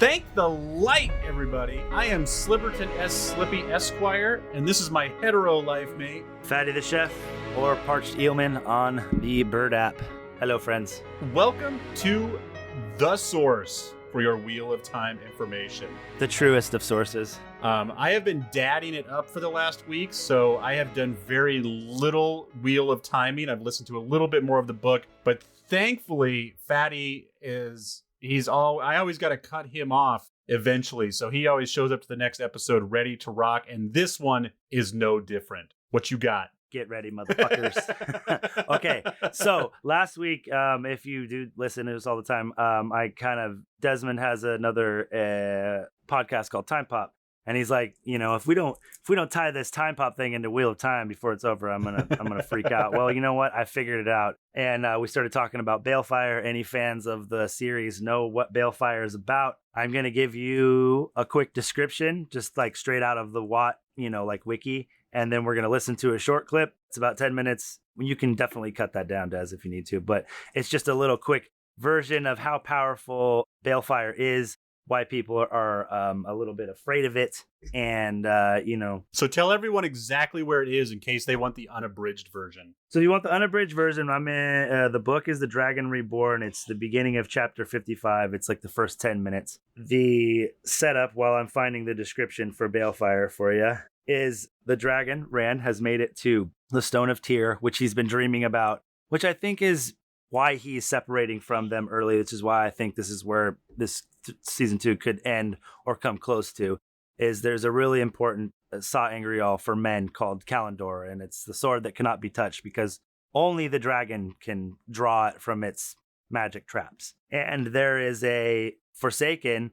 Thank the light, everybody. I am Slibberton S. Slippy Esquire, and this is my hetero life mate, Fatty the Chef, or Parched Eelman on the Bird app. Hello, friends. Welcome to The Source for your Wheel of Time information. The truest of sources. I have been dadding it up for the last week, so I have done very little Wheel of Timing. I've listened to a little bit more of the book, but thankfully, Fatty I always got to cut him off eventually, so he always shows up to the next episode ready to rock, and this one is no different. What you got? Get ready, motherfuckers. Okay, so last week, if you do listen to us all the time, Desmond has another podcast called Time Pop, and he's like, if we don't tie this Time Pop thing into Wheel of Time before it's over, I'm gonna freak out. Well, you know what? I figured it out, and we started talking about Balefire. Any fans of the series know what Balefire is about. I'm gonna give you a quick description, just like straight out of the wiki. And then we're going to listen to a short clip. It's about 10 minutes. You can definitely cut that down, Des, if you need to. But it's just a little quick version of how powerful Balefire is, why people are a little bit afraid of it. And, So tell everyone exactly where it is in case they want the unabridged version. So if you want the unabridged version, the book is the Dragon Reborn. It's the beginning of chapter 55. It's like the first 10 minutes. The setup, while I'm finding the description for Balefire for you, is the dragon, Rand, has made it to the Stone of Tyr, which he's been dreaming about, which I think is why he's separating from them early, which is why I think this is where this season 2 could end or come close to, is there's a really important sa'angreal for men called Kalendor, and it's the sword that cannot be touched because only the dragon can draw it from its magic traps. And there is a Forsaken.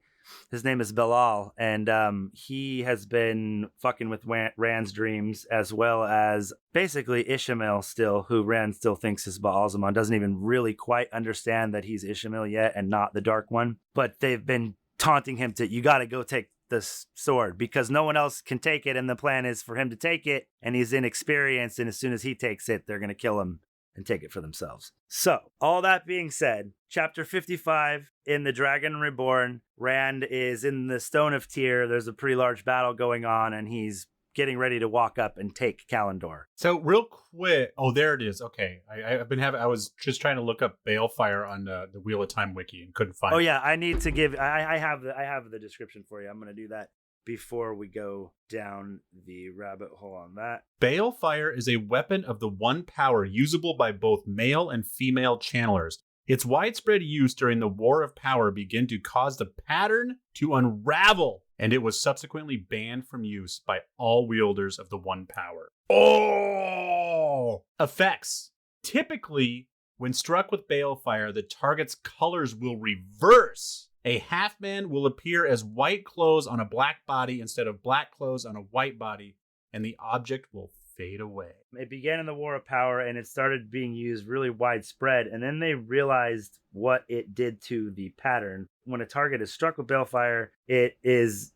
His name is Belal, and he has been fucking with Rand's dreams, as well as basically Ishamael still, who Rand still thinks is Baalzamon, doesn't even really quite understand that he's Ishamael yet and not the Dark One. But they've been taunting him you got to go take this sword because no one else can take it, and the plan is for him to take it, and he's inexperienced, and as soon as he takes it, they're going to kill him and take it for themselves. So, all that being said, chapter 55 in the Dragon Reborn, Rand is in the Stone of Tyr. There's a pretty large battle going on, and he's getting ready to walk up and take Kalendor. So real quick, there it is. Okay, I was just trying to look up Balefire on the Wheel of Time wiki and couldn't find. Oh yeah, I need to give. I have the description for you. I'm going to do that before we go down the rabbit hole on that. Balefire is a weapon of the one power usable by both male and female channelers. Its widespread use during the War of Power began to cause the pattern to unravel, and it was subsequently banned from use by all wielders of the one power. Oh! Effects. Typically, when struck with Balefire, the target's colors will reverse. A half-man will appear as white clothes on a black body instead of black clothes on a white body, and the object will fade away. It began in the War of Power, and it started being used really widespread, and then they realized what it did to the pattern. When a target is struck with Balefire, it's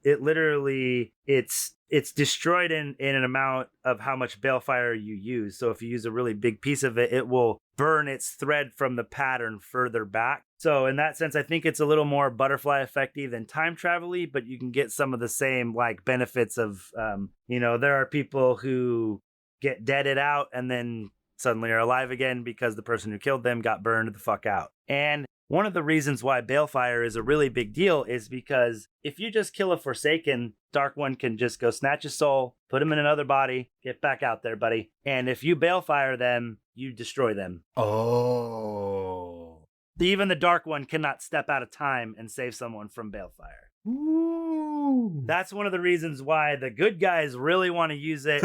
destroyed in an amount of how much Balefire you use. So if you use a really big piece of it, it will burn its thread from the pattern further back. So in that sense, I think it's a little more butterfly effecty than time travel-y, but you can get some of the same benefits of, there are people who get deaded out and then suddenly are alive again because the person who killed them got burned the fuck out. And one of the reasons why Balefire is a really big deal is because if you just kill a Forsaken, Dark One can just go snatch his soul, put him in another body, get back out there, buddy. And if you Balefire them, you destroy them. Oh. Even the Dark One cannot step out of time and save someone from Balefire. Ooh. That's one of the reasons why the good guys really want to use it.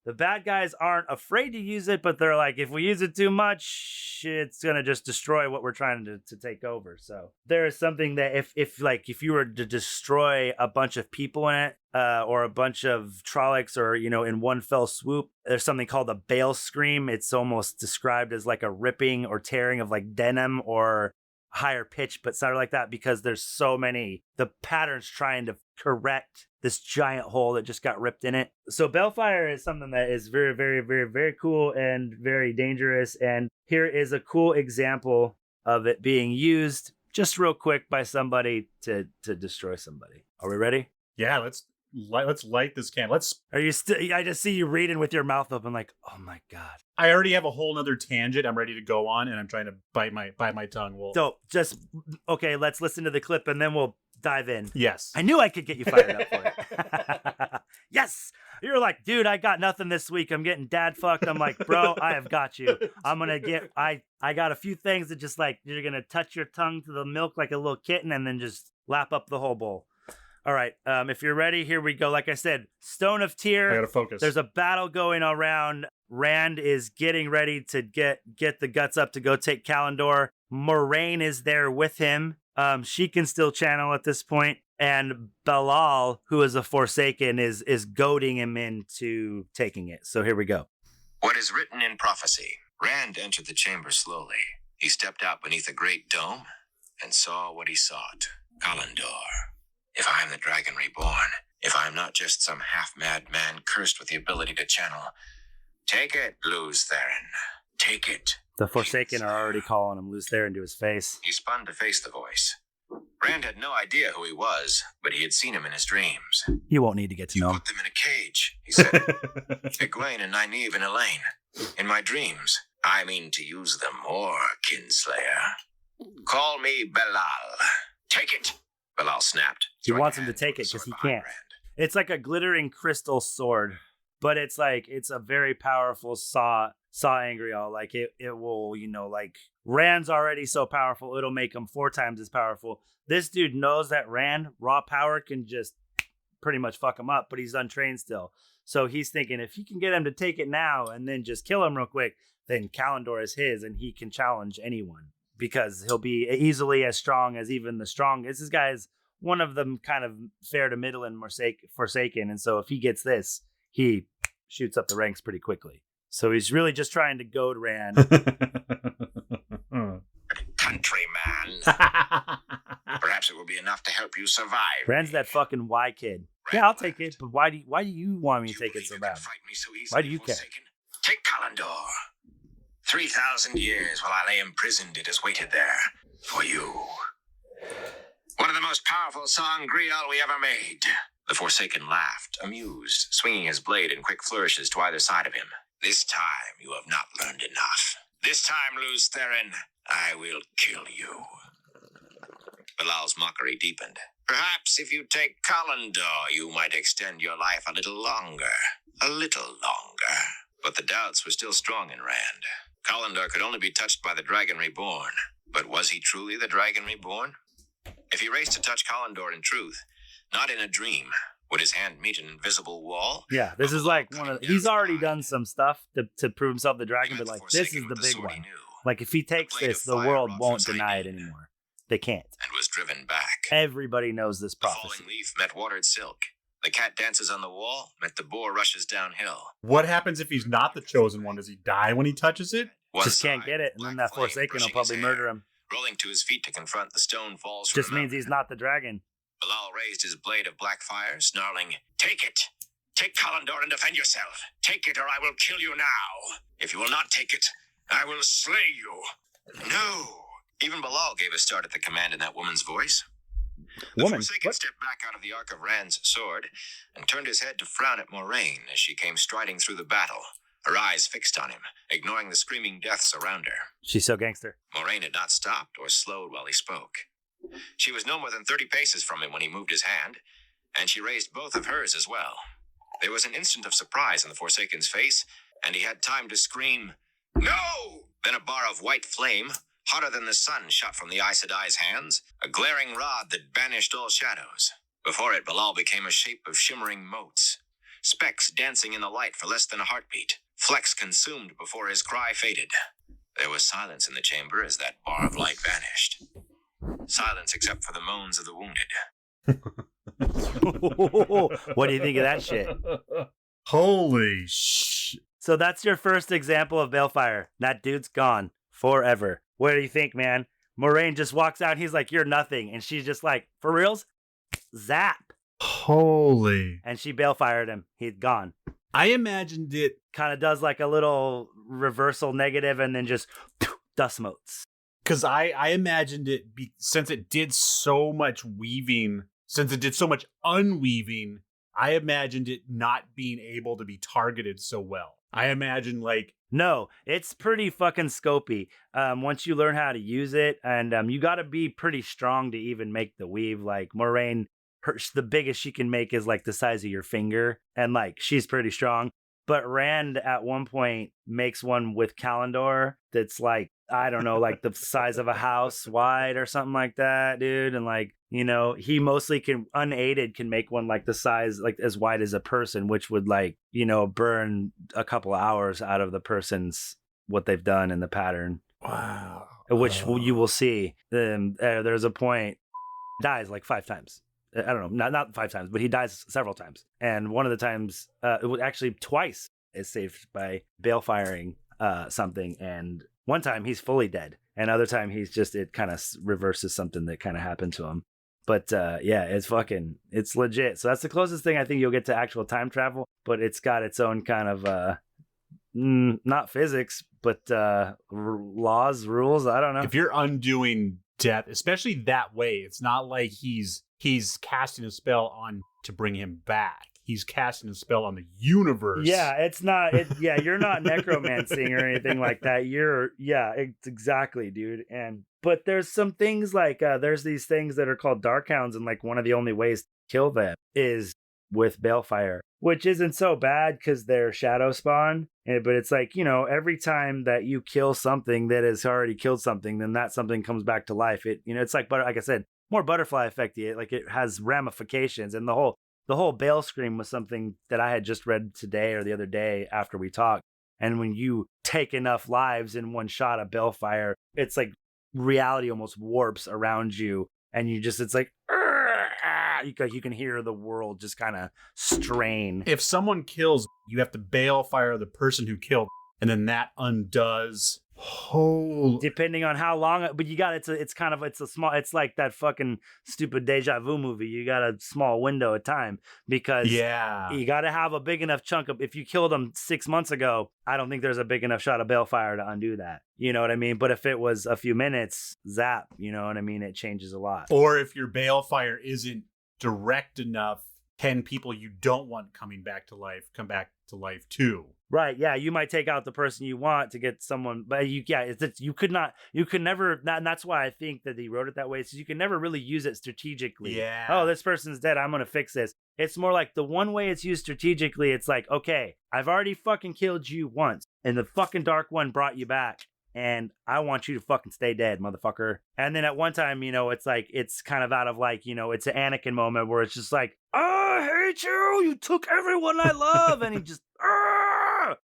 The bad guys aren't afraid to use it, but they're like, if we use it too much, it's going to just destroy what we're trying to take over. So there is something that if you were to destroy a bunch of people in it, or a bunch of Trollocs, or, in one fell swoop, there's something called a Bale Scream. It's almost described as like a ripping or tearing of like denim or higher pitch, but sort of like that, because there's so many, the pattern's trying to correct this giant hole that just got ripped in it. So Balefire is something that is very, very, very, very cool and very dangerous. And here is a cool example of it being used just real quick by somebody to destroy somebody. Are we ready? Yeah, let's light this candle. Are you still? I just see you reading with your mouth open, like, oh my god. I already have a whole nother tangent I'm ready to go on, and I'm trying to bite my tongue. So just okay. Let's listen to the clip, and then we'll dive in. Yes, I knew I could get you fired up for it. Yes, you're like, dude, I got nothing this week. I'm getting dad fucked. I'm like, bro, I have got you. I'm gonna get. I got a few things that just like you're gonna touch your tongue to the milk like a little kitten, and then just lap up the whole bowl. All right, if you're ready, here we go. Like I said, Stone of Tear. I gotta focus. There's a battle going around. Rand is getting ready to get the guts up to go take Kalendor. Moiraine is there with him. She can still channel at this point. And Balal, who is a Forsaken, is goading him into taking it. So here we go. What is written in prophecy? Rand entered the chamber slowly. He stepped out beneath a great dome and saw what he sought. Kalendor. If I am the Dragon Reborn, if I am not just some half-mad man cursed with the ability to channel, take it, Luz Theron. Take it. The Forsaken are already calling him Luz Theron to his face. He spun to face the voice. Rand had no idea who he was, but he had seen him in his dreams. You won't need to get to know him. Put them in a cage, he said. Egwene and Nynaeve and Elaine. In my dreams, I mean to use them more, Kinslayer. Call me Belal. Take it. Balal snapped. He wants him to take it because he can't. It's like a glittering crystal sword, but it's a very powerful saw Angreal. Like it will, like Rand's already so powerful, it'll make him 4 times as powerful. This dude knows that Rand, raw power, can just pretty much fuck him up, but he's untrained still. So he's thinking if he can get him to take it now and then just kill him real quick, then Kalendor is his and he can challenge anyone. Because he'll be easily as strong as even the strongest. This guy is one of them kind of fair to middle and Forsaken. And so if he gets this, he shoots up the ranks pretty quickly. So he's really just trying to goad Rand. Countryman. Perhaps it will be enough to help you survive. Rand's that fucking Y kid. Yeah, I'll take it. But why do you want me to take it so bad? Why do you care? Take Kalendor. 3,000 years while I lay imprisoned, it has waited there for you. One of the most powerful sangreal we ever made. The Forsaken laughed, amused, swinging his blade in quick flourishes to either side of him. This time you have not learned enough. This time, Luz Theron, I will kill you. Bilal's mockery deepened. Perhaps if you take Kalendor, you might extend your life a little longer. A little longer. But the doubts were still strong in Rand. Kalendor could only be touched by the Dragon Reborn. But was he truly the Dragon Reborn? If he raced to touch Kalendor in truth, not in a dream, would his hand meet an invisible wall? Yeah, this is like he's already done some stuff to prove himself the dragon, but like this is the big one. Like if he takes this, the world won't deny it anymore. They can't. And was driven back. Everybody knows this prophecy. The falling leaf met watered silk. The cat dances on the wall, met the boar rushes downhill. What happens if he's not the chosen one? Does he die when he touches it? Just can't get it, and then that Forsaken will probably murder him. Rolling to his feet to confront the stone falls from just means he's not the dragon. Balal raised his blade of black fire, snarling, Take it! Take Kalendor and defend yourself! Take it or I will kill you now! If you will not take it, I will slay you! No! Even Balal gave a start at the command in that woman's voice. The Forsaken stepped back out of the arc of Rand's sword and turned his head to frown at Moiraine as she came striding through the battle, her eyes fixed on him, ignoring the screaming deaths around her. She's so gangster. Moiraine had not stopped or slowed while he spoke. She was no more than 30 paces from him when he moved his hand, and she raised both of hers as well. There was an instant of surprise on the Forsaken's face, and he had time to scream, No! Then a bar of white flame, hotter than the sun, shot from the Aes Sedai's hands, a glaring rod that banished all shadows. Before it, Balal became a shape of shimmering motes, specks dancing in the light for less than a heartbeat, flecks consumed before his cry faded. There was silence in the chamber as that bar of light vanished. Silence except for the moans of the wounded. What do you think of that shit? Holy shit. So that's your first example of Balefire. That dude's gone forever. What do you think, man? Moiraine just walks out. He's like, you're nothing. And she's just like, for reals? Zap. Holy. And she Balefired him. He's gone. I imagined it kind of does like a little reversal negative and then just dust motes. Because I imagined it, since it did so much weaving, since it did so much unweaving, I imagined it not being able to be targeted so well. I imagine like... No, it's pretty fucking scopy. Once you learn how to use it, and you got to be pretty strong to even make the weave. Like Moiraine, the biggest she can make is like the size of your finger, and like she's pretty strong. But Rand at one point makes one with Kalendor that's like, I don't know, like the size of a house wide or something like that, dude. And like, you know, he mostly can, unaided, can make one like the size, like as wide as a person, which would like, you know, burn a couple hours out of the person's, what they've done in the pattern. Wow. Which you will see. There's a point, dies like 5 times. I don't know, not 5 times, but he dies several times. And one of the times, it was actually twice, is saved by Balefiring something. And one time he's fully dead. And other time he's just, it kind of reverses something that kind of happened to him. But yeah, it's legit. So that's the closest thing I think you'll get to actual time travel. But it's got its own kind of, not physics, but laws, rules. I don't know. If you're undoing death, especially that way, it's not like he's casting a spell on to bring him back. He's casting a spell on the universe. Yeah, it's not. You're not necromancing or anything like that. It's exactly, dude. But there's some things like there's these things that are called Darkhounds, and like one of the only ways to kill them is with Balefire, which isn't so bad because they're shadow spawn. But it's like, you know, every time that you kill something that has already killed something, then that something comes back to life. It's like, like I said, more butterfly effect. Like it has ramifications, and the whole Bale scream was something that I had just read today or the other day after we talked. And when you take enough lives in one shot of Balefire, it's like reality almost warps around you, and it's like you can hear the world just kind of strain. If someone kills, you have to Balefire the person who killed, and then that undoes. Depending on how long, but you got it's a small, it's like that fucking stupid deja vu movie. You got a small window of time because you got to have a big enough chunk of, if you killed them 6 months ago, I don't think there's a big enough shot of Balefire to undo that. You know what I mean? But if it was a few minutes, zap, you know what I mean? It changes a lot. Or if your Balefire isn't direct enough, 10 people you don't want coming back to life come back to life too. Right, yeah, you might take out the person you want to get someone, but you could never, and that's why I think that he wrote it that way, so you can never really use it strategically. Yeah. Oh, this person's dead, I'm gonna fix this. It's more like the one way it's used strategically, it's like, okay, I've already fucking killed you once, and the fucking Dark One brought you back, and I want you to fucking stay dead, motherfucker. And then at one time, you know, it's like, it's kind of out of like, you know, it's an Anakin moment where it's just like, I hate you, you took everyone I love, and he just,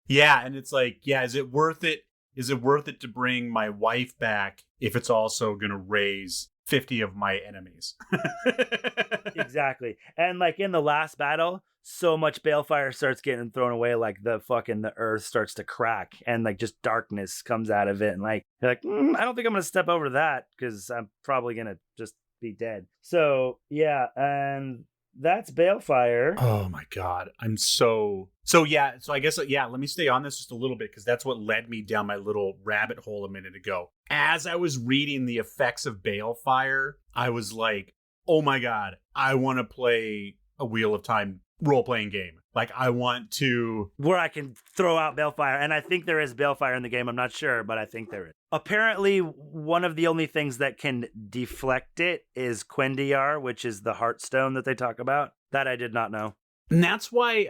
yeah, and it's like, yeah, is it worth it? Is it worth it to bring my wife back if it's also gonna raise 50 of my enemies? Exactly. And like in the last battle, so much Balefire starts getting thrown away, like the earth starts to crack and like just darkness comes out of it, and like you're like, I don't think I'm gonna step over that because I'm probably gonna just be dead. So yeah, and that's Balefire. Oh my god, I'm so yeah. So I guess let me stay on this just a little bit because that's what led me down my little rabbit hole a minute ago. As I was reading the effects of Balefire, I was like, oh my god, I want to play a Wheel of Time role-playing game. Like, I want to... where I can throw out Balefire. And I think there is Balefire in the game. I'm not sure, but I think there is. Apparently, one of the only things that can deflect it is Quendiar, which is the Heartstone that they talk about. That I did not know. And that's why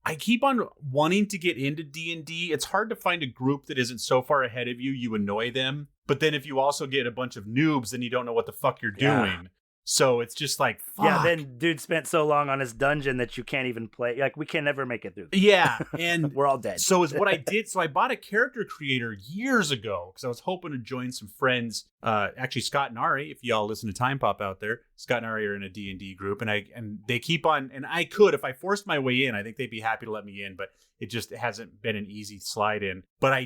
I keep on wanting to get into D&D. It's hard to find a group that isn't so far ahead of you, you annoy them. But then if you also get a bunch of noobs, then you don't know what the fuck you're doing. Yeah. So it's just like, fuck. Yeah, then dude spent so long on his dungeon that you can't even play. Like, we can never make it through. Yeah, and we're all dead. So is what I did. So I bought a character creator years ago because I was hoping to join some friends. Actually, Scott and Ari, if y'all listen to Time Pop out there, Scott and Ari are in a D&D group, and they keep on. And I could, if I forced my way in, I think they'd be happy to let me in. But it just hasn't been an easy slide in. But I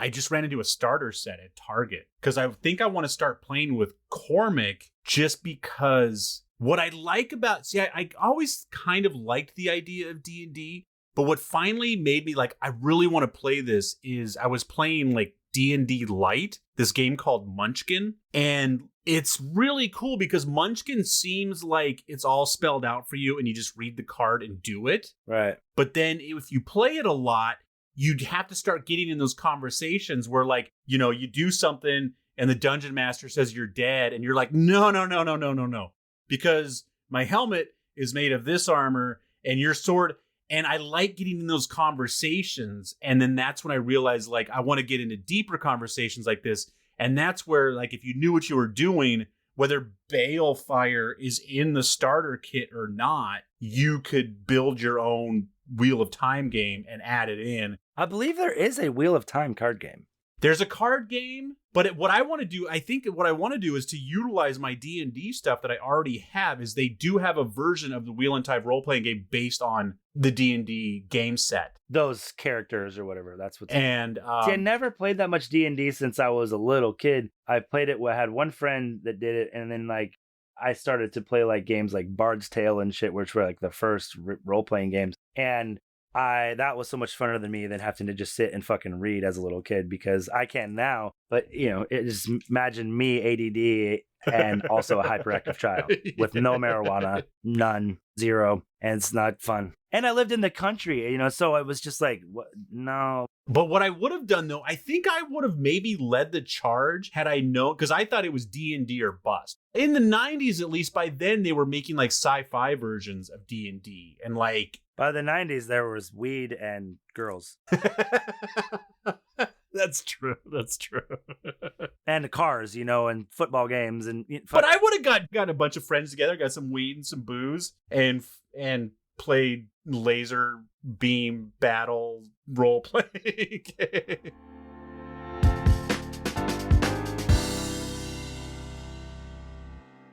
just ran into a starter set at Target because I think I want to start playing with Cormac just because what I like about, I always kind of liked the idea of D&D, but what finally made me like, I really want to play this is I was playing like D&D Light, this game called Munchkin. And it's really cool because Munchkin seems like it's all spelled out for you and you just read the card and do it. Right. But then if you play it a lot, you'd have to start getting in those conversations where, like, you know, you do something and the dungeon master says you're dead and you're like, no, because my helmet is made of this armor and your sword. And I like getting in those conversations. And then that's when I realized, like, I want to get into deeper conversations like this. And that's where, like, if you knew what you were doing, whether Balefire is in the starter kit or not, you could build your own Wheel of Time game and add it in. I believe there is a Wheel of Time card game. There's a card game, but what I want to do, I think what I want to do is to utilize my D&D stuff that I already have. Is they do have a version of the Wheel and Time role-playing game based on the D&D game set. Those characters or whatever. That's what. And see, I never played that much D&D since I was a little kid. I played it. I had one friend that did it, and then like I started to play like games like Bard's Tale and shit, which were like the first role-playing games, and that was so much funner than me than having to just sit and fucking read as a little kid, because I can now, but you know, just imagine me ADD and also a hyperactive child with no marijuana, none, zero, and it's not fun. And I lived in the country, you know, so it was just like, what? No. But what I would have done, though, I think I would have maybe led the charge had I known, because I thought it was D&D or bust. In the 90s, at least, by then, they were making like sci-fi versions of D&D, and like by the 90s, there was weed and girls. That's true. And cars, you know, and football games. But I would have got a bunch of friends together, got some weed and some booze, and played laser beam battle role playing game.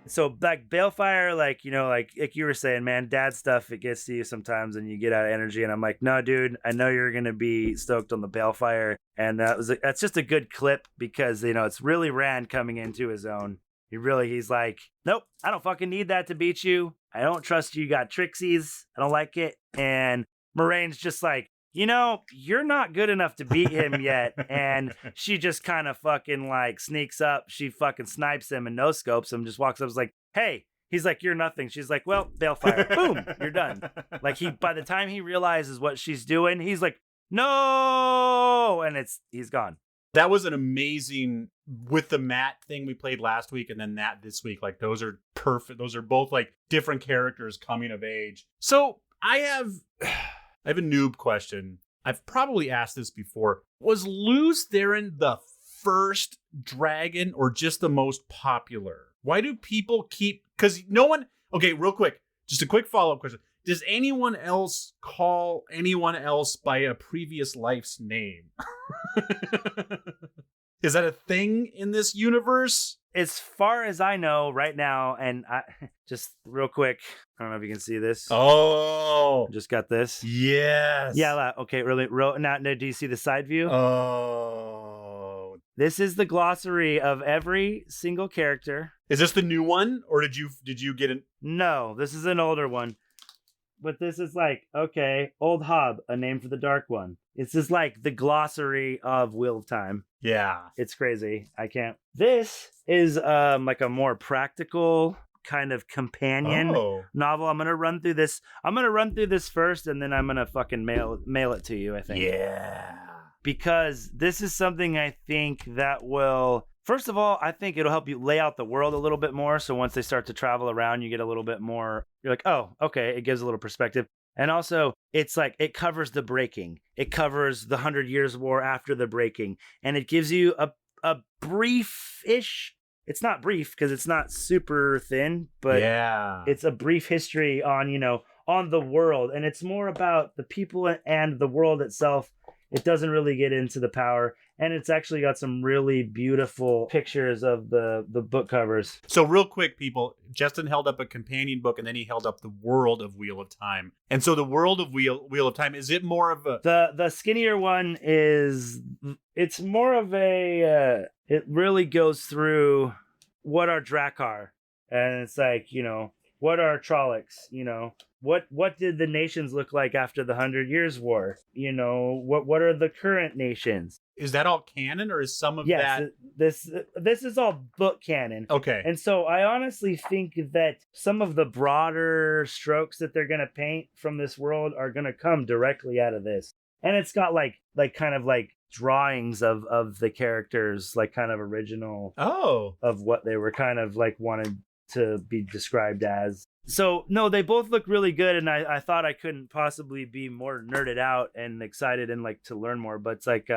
So like Balefire, like, you know, like you were saying, man, dad stuff, it gets to you sometimes and you get out of energy. And I'm like, no, dude, I know you're going to be stoked on the Balefire. And that's just a good clip because, you know, it's really Rand coming into his own. He's like, nope, I don't fucking need that to beat you. I don't trust you. You got Trixies. I don't like it. And Moraine's just like, you know, you're not good enough to beat him yet. And she just kind of fucking like sneaks up. She fucking snipes him and no scopes him, just walks up, is like, hey. He's like, you're nothing. She's like, well, Balefire. Boom, you're done. Like by the time he realizes what she's doing, he's like, no. And he's gone. That was an amazing, with the Matt thing we played last week and then that this week. Like, those are perfect. Those are both like different characters coming of age. So I have a noob question. I've probably asked this before. Was Luz Theron the first dragon or just the most popular? Why do people keep... Because no one... Okay, real quick. Just a quick follow-up question. Does anyone else call anyone else by a previous life's name? Is that a thing in this universe? As far as I know right now, and I just real quick, I don't know if you can see this. Oh, just got this. Yes. Yeah. Okay. Really. Now, do you see the side view? Oh. This is the glossary of every single character. Is this the new one, or did you get it? No, this is an older one. But this is like, okay, Old Hob, a name for the Dark One. This is like the glossary of Wheel of Time. Yeah. It's crazy. I can't. This is like a more practical kind of companion novel. I'm going to run through this. I'm going to run through this first, and then I'm going to fucking mail it to you, I think. Yeah. Because this is something I think that will... First of all, I think it'll help you lay out the world a little bit more. So once they start to travel around, you get a little bit more... You're like, oh, okay. It gives a little perspective. And also, it's like, it covers the breaking. It covers the 100 Years' War after the breaking. And it gives you a brief-ish... It's not brief because it's not super thin, but yeah, it's a brief history on, you know, on the world. And it's more about the people and the world itself. It doesn't really get into the power. And it's actually got some really beautiful pictures of the book covers. So real quick, people, Justin held up a companion book and then he held up the world of Wheel of Time. And so the world of Wheel of Time, is it more of a... The skinnier one is... It's more of a... it really goes through what are Drakkar. And it's like, you know, what are Trollocs? What did the nations look like after the 100 Years' War? What are the current nations? Is that all canon, or is some of Yes, that? this is all book canon. Okay. And so I honestly think that some of the broader strokes that they're going to paint from this world are going to come directly out of this. And it's got like kind of like drawings of the characters, like kind of original of what they were kind of like wanted to be described as. So no, they both look really good, and I thought I couldn't possibly be more nerded out and excited and like to learn more, but it's like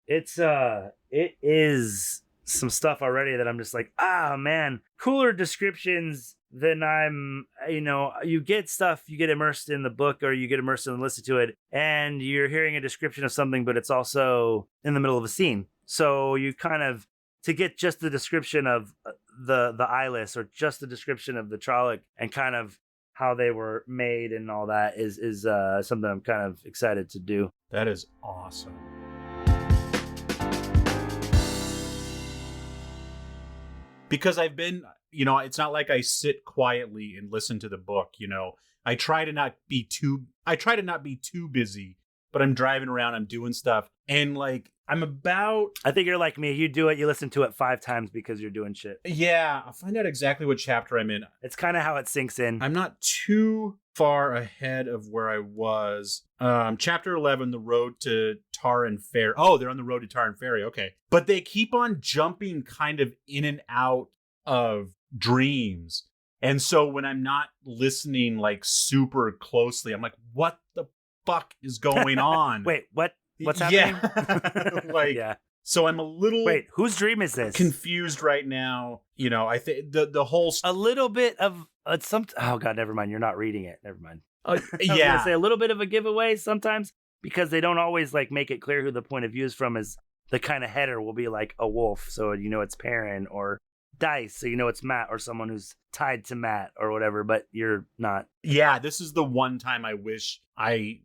it is some stuff already that I'm just like, man, cooler descriptions than you get stuff, you get immersed in the book, or you get immersed and listen to it, and you're hearing a description of something, but it's also in the middle of a scene. So you kind of, to get just the description of the eyeless, or just the description of the Trolloc and kind of how they were made and all that is something I'm kind of excited to do. That is awesome. Because I've been, it's not like I sit quietly and listen to the book. I try to not be too busy, but I'm driving around, I'm doing stuff, and like I think you're like me. You do it, you listen to it 5 times because you're doing shit. Yeah, I'll find out exactly what chapter I'm in. It's kind of how it sinks in. I'm not too far ahead of where I was. Chapter 11, the road to Tarn Ferry. Oh, they're on the road to Tarn Ferry. Okay. But they keep on jumping kind of in and out of dreams. And so when I'm not listening like super closely, I'm like, what the fuck is going on? Wait, what? What's happening? Yeah. yeah. So I'm a little... Wait, whose dream is this? Confused right now. I think the whole... A little bit of... Oh, God, never mind. You're not reading it. Never mind. Yeah. I was going to say a little bit of a giveaway sometimes, because they don't always like make it clear who the point of view is from. Is the kind of header will be like a wolf, so it's Perrin, or Dice, so it's Matt, or someone who's tied to Matt or whatever, but you're not. Yeah, this is the one time I wish I'd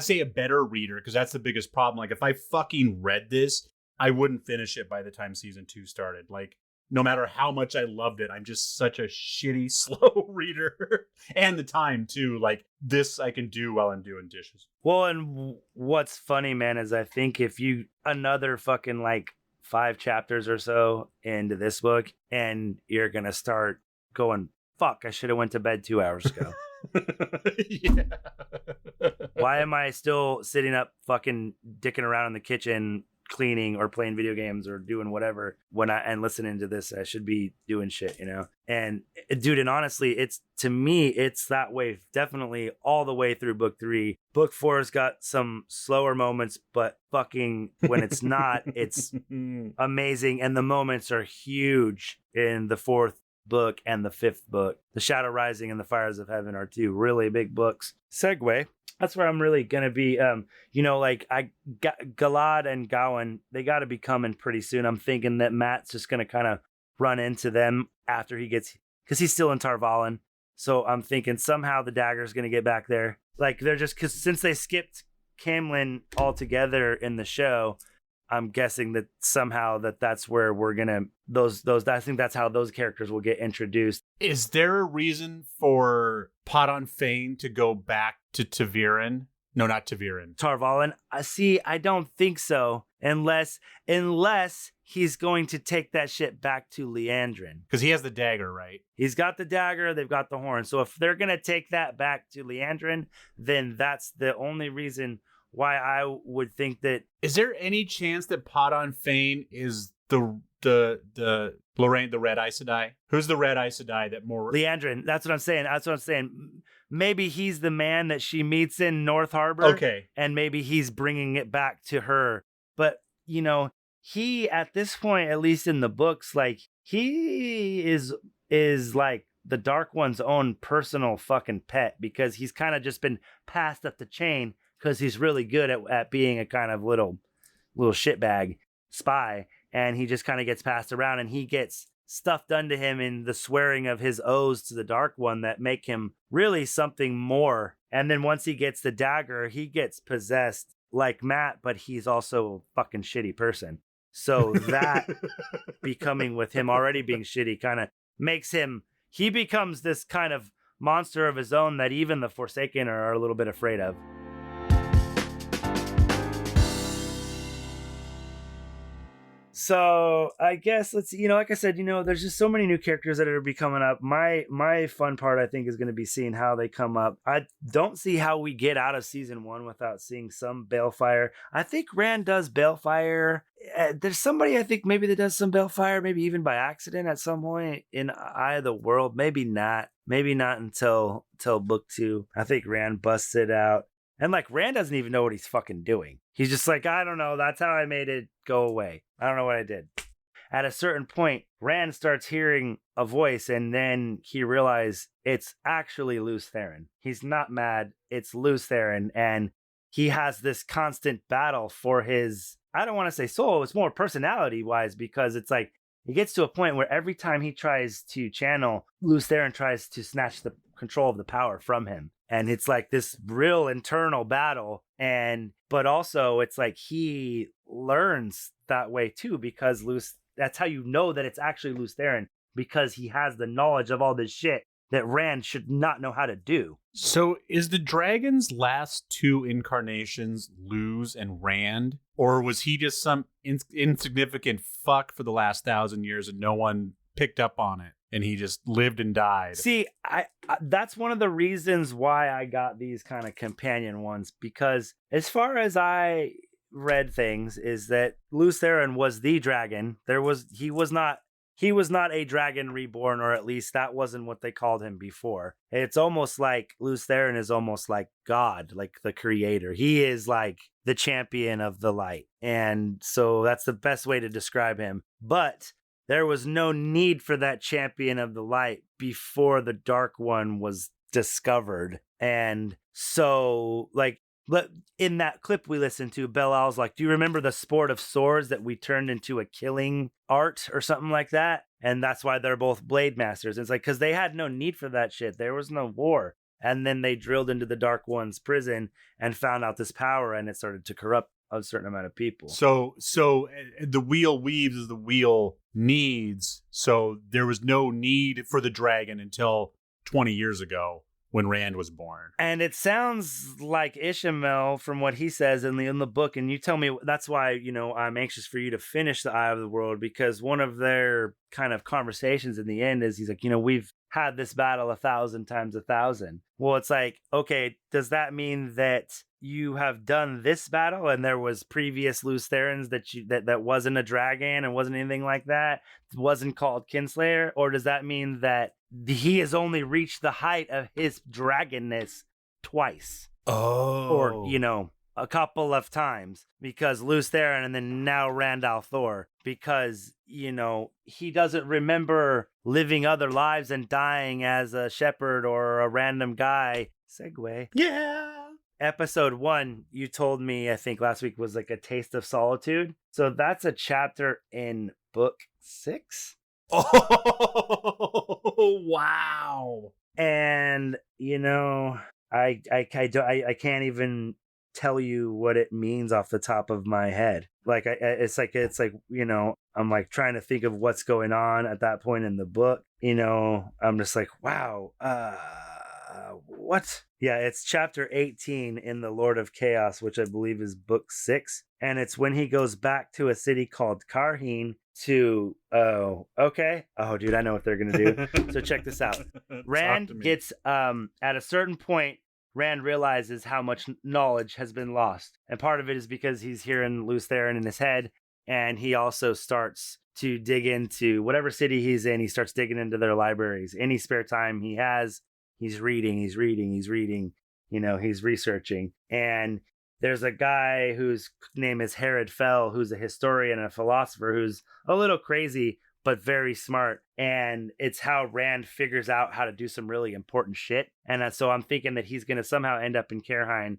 say a better reader, because that's the biggest problem. Like, if I fucking read this, I wouldn't finish it by the time season 2 started. Like, no matter how much I loved it, I'm just such a shitty, slow reader. And the time, too. Like, this I can do while I'm doing dishes. Well, and what's funny, man, is I think if you another fucking, like, 5 chapters or so into this book, and you're going to start going, fuck, I should have went to bed 2 hours ago. Yeah. Why am I still sitting up fucking dicking around in the kitchen cleaning or playing video games or doing whatever and listening to this? I should be doing shit, and dude, and honestly, it's that way definitely all the way through book 3. Book 4 has got some slower moments, but fucking when it's not, it's amazing, and the moments are huge in the 4th book and the 5th book. The Shadow Rising and the Fires of Heaven are 2 really big books. Segue. That's where I'm really gonna be. Galad and Gawain, they got to be coming pretty soon. I'm thinking that Matt's just gonna kind of run into them after he gets, because he's still in Tar Valon. So I'm thinking somehow the dagger's gonna get back there. Like, they're just, because since they skipped Camlin altogether in the show, I'm guessing that somehow that's where we're gonna I think that's how those characters will get introduced. Is there a reason for Podon Fane to go back to Taviran? No, not Taviran. Tar Valon. I don't think so, unless he's going to take that shit back to Liandrin, because he has the dagger, right? He's got the dagger. They've got the horn. So if they're gonna take that back to Liandrin, then that's the only reason why I would think that. Is there any chance that Podon Fane is the Lorraine, the Red Aes Sedai? Who's the Red Aes Sedai that more... Leandrin. That's what I'm saying. Maybe he's the man that she meets in North Harbor. Okay. And maybe he's bringing it back to her. But, he, at this point, at least in the books, like, he is like the Dark One's own personal fucking pet, because he's kind of just been passed up the chain because he's really good at being a kind of little shitbag spy. And he just kind of gets passed around, and he gets stuff done to him in the swearing of his oaths to the Dark One that make him really something more. And then once he gets the dagger, he gets possessed like Matt, but he's also a fucking shitty person. So that becoming with him already being shitty kind of makes him, he becomes this kind of monster of his own that even the Forsaken are a little bit afraid of. So I guess let's, like I said, there's just so many new characters that are be coming up. My fun part, I think, is going to be seeing how they come up. I don't see how we get out of season 1 without seeing some Balefire. I think Rand does Balefire. There's somebody I think maybe that does some Balefire, maybe even by accident at some point in Eye of the World. Maybe not until book 2. I think Rand busts it out. And like Rand doesn't even know what he's fucking doing. He's just like, I don't know. That's how I made it go away. I don't know what I did. At a certain point, Rand starts hearing a voice, and then he realizes it's actually Lews Therin. He's not mad. It's Lews Therin, and he has this constant battle for his, I don't want to say soul, it's more personality-wise, because it's like, it gets to a point where every time he tries to channel, Lews Therin tries to snatch the control of the power from him. And it's like this real internal battle. But also it's like he learns that way too, because that's how you know that it's actually Lews Therin, because he has the knowledge of all this shit that Rand should not know how to do. So is the dragon's last 2 incarnations Lews and Rand? Or was he just some insignificant fuck for the last 1,000 years and no one picked up on it? And he just lived and died. See, I that's one of the reasons why I got these kind of companion ones, because as far as I read things, is that Lews Therin was the dragon. He was not a Dragon Reborn, or at least that wasn't what they called him before. It's almost like Lews Therin is almost like God, like the creator. He is like the champion of the light. And so that's the best way to describe him. But there was no need for that champion of the light before the Dark One was discovered. And so, like, in that clip we listened to, Belal's like, do you remember the sport of swords that we turned into a killing art or something like that? And that's why they're both blade masters. It's like, because they had no need for that shit. There was no war. And then they drilled into the Dark One's prison and found out this power, and it started to corrupt a certain amount of people. So the wheel weaves as the wheel needs. So there was no need for the dragon until 20 years ago when Rand was born. And it sounds like Ishamael from what he says in the book. And you tell me, that's why, I'm anxious for you to finish the Eye of the World, because one of their kind of conversations in the end is he's like, we've had this battle 1,000 times 1,000. Well, it's like, okay, does that mean that you have done this battle and there was previous Lews Therins that wasn't a dragon and wasn't anything like that, wasn't called Kinslayer? Or does that mean that he has only reached the height of his dragonness twice? Or, a couple of times, because Lews Therin and then now Rand al'Thor, because, he doesn't remember living other lives and dying as a shepherd or a random guy. Segue. Yeah. Episode 1, you told me, I think last week, was like a taste of solitude. So that's a chapter in book 6. Oh, wow. And, I can't even tell you what it means off the top of my head. Like, it's like, I'm like trying to think of what's going on at that point in the book. I'm just like, wow, what? Yeah, it's chapter 18 in The Lord of Chaos, which I believe is book 6. And it's when he goes back to a city called Karheen to, okay. Oh, dude, I know what they're going to do. So check this out. Rand gets, at a certain point, Rand realizes how much knowledge has been lost. And part of it is because he's hearing Lews Therin in his head. And he also starts to dig into whatever city he's in. He starts digging into their libraries. Any spare time he has, he's reading, he's researching. And there's a guy whose name is Herod Fell, who's a historian and a philosopher who's a little crazy, but very smart. And it's how Rand figures out how to do some really important shit. And so I'm thinking that he's going to somehow end up in Karheen,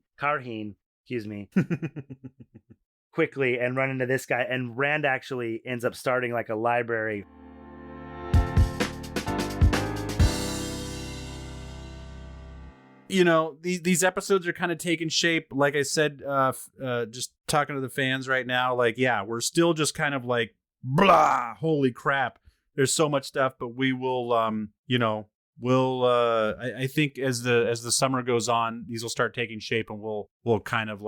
quickly and run into this guy. And Rand actually ends up starting like a library. These episodes are kind of taking shape. Like I said, just talking to the fans right now, like, yeah, we're still just kind of like, blah, holy crap. There's so much stuff, but we will, I think as the summer goes on, these will start taking shape, and we'll kind of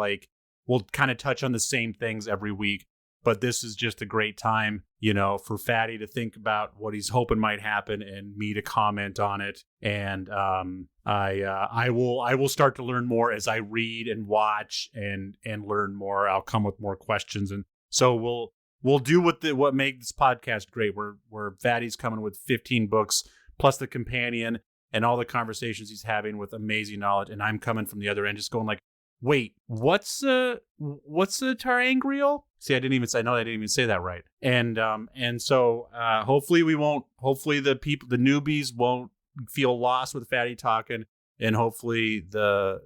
touch on the same things every week. But this is just a great time, for Fatty to think about what he's hoping might happen and me to comment on it. And I will start to learn more as I read and watch and learn more. I'll come with more questions, and so we'll do what made this podcast great. Where Fatty's coming with 15 books plus the companion and all the conversations he's having with amazing knowledge, and I'm coming from the other end, just going like, wait, what's a Tarangriel? See, I didn't even say that right. And so hopefully the newbies won't feel lost with Fatty talking, and hopefully the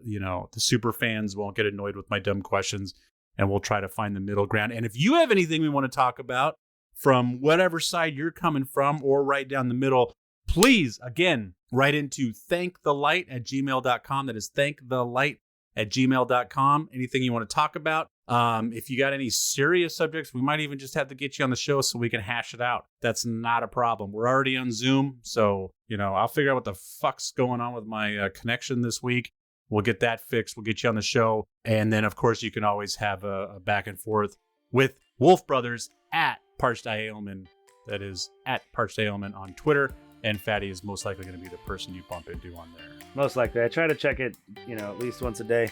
super fans won't get annoyed with my dumb questions, and we'll try to find the middle ground. And if you have anything we want to talk about from whatever side you're coming from, or right down the middle, please, again, write into thankthelight@gmail.com. That is thankthelight@gmail.com. Anything you want to talk about. If you got any serious subjects, we might even just have to get you on the show so we can hash it out. That's not a problem. We're already on Zoom, so, I'll figure out what the fuck's going on with my connection this week. We'll get that fixed. We'll get you on the show. And then, of course, you can always have a back and forth with Wolf Brothers at Parched Ailman. That is at Parched Ailman on Twitter. And Fatty is most likely going to be the person you bump into on there. Most likely. I try to check it, at least once a day.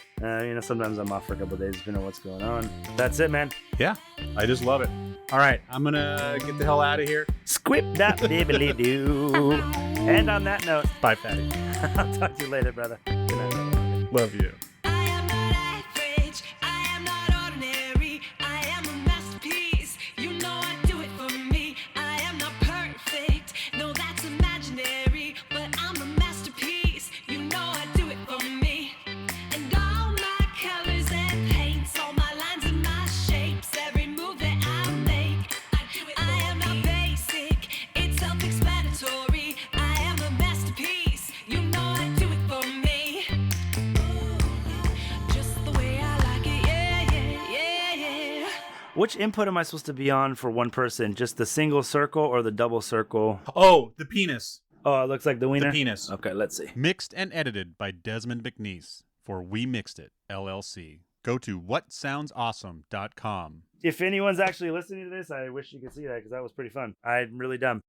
Sometimes I'm off for a couple of days, depending on what's going on. That's it, man. Yeah, I just love it. All right, I'm going to get the hell out of here. Squip that bibbly doo. And on that note, bye, Fatty. I'll talk to you later, brother. Good night, brother. Love you. I am not average. I am not ordinary. I am a masterpiece. You know I do it for me. I am not perfect. No, that's imaginary. But I'm a masterpiece. You know I do it for me. And all my colors and paints, all my lines and my shapes, every move that I make, I am not basic. It's self-explanatory. I am a masterpiece. You know I do it for me. Just the way I like it. Yeah, yeah, yeah, yeah. Which input am I supposed to be on for one person? Just the single circle or the double circle? Oh, the penis. Oh, it looks like the wiener? The penis. Okay, let's see. Mixed and edited by Desmond McNeese for We Mixed It, LLC. Go to whatsoundsawesome.com. If anyone's actually listening to this, I wish you could see that because that was pretty fun. I'm really dumb.